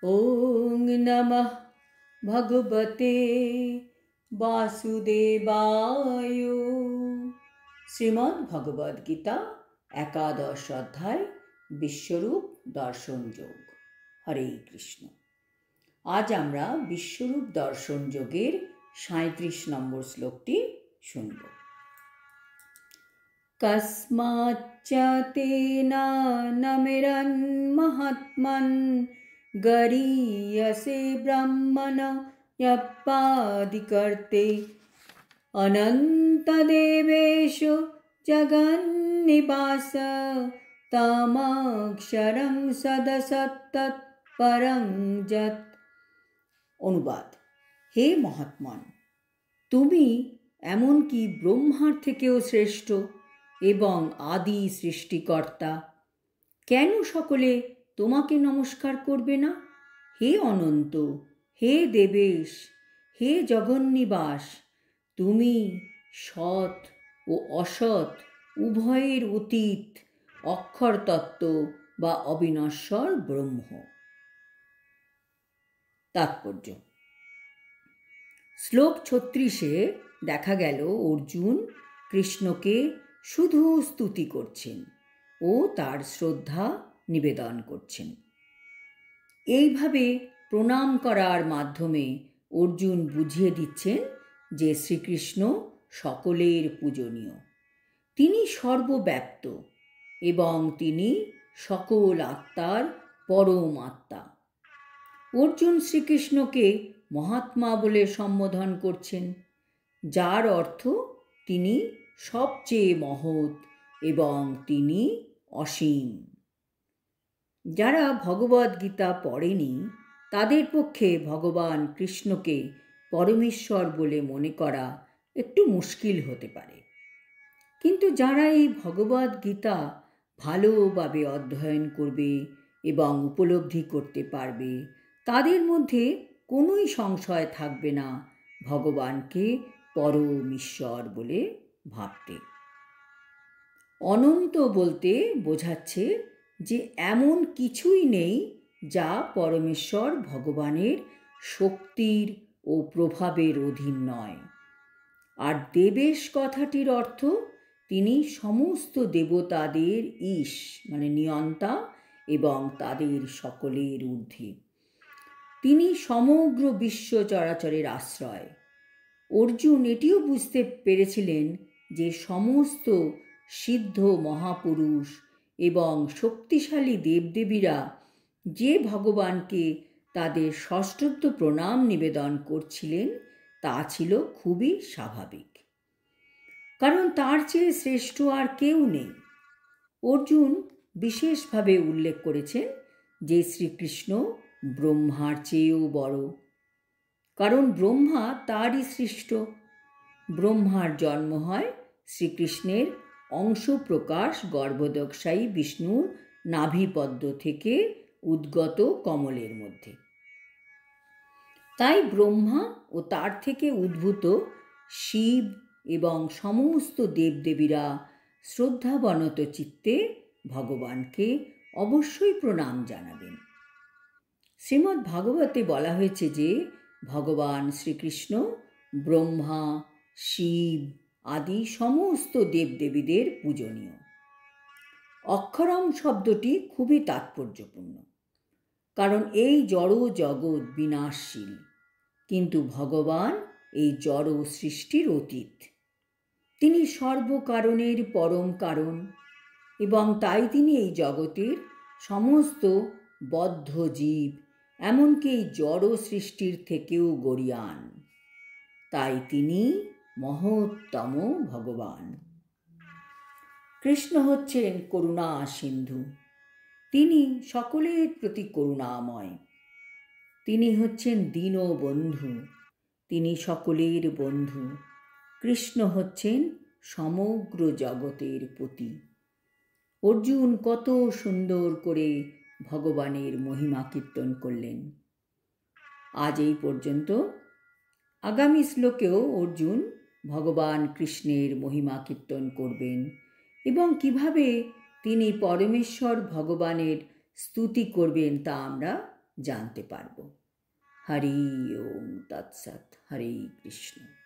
ওং নমঃ ভগবতে বাসুদেবায়। শ্রীমদ্ ভগবদ গীতা একাদশ অধ্যায় বিশ্বরূপ দর্শন যোগ। হরে কৃষ্ণ। আজ আমরা বিশ্বরূপ দর্শন যোগের ৩৭ নম্বর শ্লোকটি শুনব। কস্মাচ্চ তেনা নমিরন মহাত্মন গরীয়সে ব্রহ্মণ যপাদিকর্তে অনন্তদেবেশ জগন্নিবাস তমক্ষরং সদসত্তৎ পরং যৎ। অনুবাদ: হে মহাত্মন, তুমি এমনকি ব্রহ্মার থেকেও শ্রেষ্ঠ এবং আদি সৃষ্টিকর্তা। কেন সকলে তোমাকে নমস্কার করবে না? হে অনন্ত, হে দেবেশ, হে জগন্নিবাস, তুমি সৎ ও অসৎ উভয়ের অতীত, অক্ষর তত্ত্ব বা অবিনশ্বর ব্রহ্ম। তাৎপর্য: শ্লোক ৩৬-এ দেখা গেল অর্জুন কৃষ্ণকে শুধু স্তুতি করছেন ও তার শ্রদ্ধা নিবেদন করছেন। এইভাবে প্রণাম করার মাধ্যমে অর্জুন বুঝিয়ে দিচ্ছেন যে শ্রীকৃষ্ণ সকলের পূজনীয়। তিনি সর্বব্যাপ্ত এবং তিনি সকল আত্মার পরম আত্মা। অর্জুন শ্রীকৃষ্ণকে মহাত্মা বলে সম্বোধন করছেন, যার অর্থ তিনি সবচেয়ে মহৎ এবং তিনি অসীম। যারা ভগবদ গীতা পড়েনি তাদের পক্ষে ভগবান কৃষ্ণকে পরমেশ্বর বলে মনে করা একটু মুশকিল হতে পারে, কিন্তু যারা এই ভগবদ গীতা ভালোভাবে অধ্যয়ন করবে এবং উপলব্ধি করতে পারবে তাদের মধ্যে কোনোই সংশয় থাকবে না ভগবানকে পরম ঈশ্বর বলে ভাবতে। অনন্ত বলতে বোঝাচ্ছে যে এমন কিছুই নেই যা পরমেশ্বর ভগবানের শক্তির ও প্রভাবের অধীন নয়। আর দেবেশ কথাটির অর্থ তিনি সমস্ত দেবতাদের ঈশ নিয়ন্তা এবং তাদের সকলের ঊর্ধ্বে। তিনি সমগ্র বিশ্ব চরাচরের আশ্রয়। অর্জুন এটিও বুঝতে পেরেছিলেন যে সমস্ত সিদ্ধ মহাপুরুষ এবং শক্তিশালী দেবদেবীরা যে ভগবানকে তাদের সশ্রদ্ধ প্রণাম নিবেদন করছিলেন তা ছিল খুবই স্বাভাবিক, কারণ তার চেয়ে শ্রেষ্ঠ আর কেউ নেই। অর্জুন বিশেষভাবে উল্লেখ করেছেন যে শ্রীকৃষ্ণ ব্রহ্মার চেয়েও বড়, কারণ ব্রহ্মা তারই সৃষ্ট। ব্রহ্মার জন্ম হয় শ্রীকৃষ্ণের অংশপ্রকাশ গর্ভোদকশায়ী বিষ্ণুর নাভিপদ্ম থেকে উদ্গত কমলের মধ্যে। তাই ব্রহ্মা ও তার থেকে উদ্ভূত শিব এবং সমস্ত দেবদেবীরা শ্রদ্ধাবনত চিত্তে ভগবানকে অবশ্যই প্রণাম জানাবেন। শ্রীমদ্ ভাগবতে বলা হয়েছে যে ভগবান শ্রীকৃষ্ণ ব্রহ্মা, শিব আদি সমস্ত দেবদেবীদের পূজনীয়। অক্ষরম শব্দটি খুবই তাৎপর্যপূর্ণ, কারণ এই জড় জগৎ বিনাশশীল, কিন্তু ভগবান এই জড় সৃষ্টির অতীত। তিনি সর্বকারণের পরম কারণ এবং তাই তিনি এই জগতের সমস্ত বদ্ধ জীব, এমনকি এই জড় সৃষ্টির থেকেও গরীয়ান। তাই তিনি মহত্তম ভগবান। কৃষ্ণ হচ্ছেন করুণা সিন্ধু। তিনি সকলের প্রতি করুণাময়। তিনি হচ্ছেন দীনবন্ধু। তিনি সকলের বন্ধু। কৃষ্ণ হচ্ছেন সমগ্র জগতের পতি। অর্জুন কত সুন্দর করে ভগবানের মহিমা কীর্তন করলেন। আজ এই পর্যন্ত। আগামী শ্লোকেও অর্জুন ভগবান কৃষ্ণের মহিমা কীর্তন করবেন এবং কিভাবে তিনি পরমেশ্বর ভগবানের স্তুতি করবেন তা আমরা জানতে পারব। হরি ওম তৎসৎ। হরে কৃষ্ণ।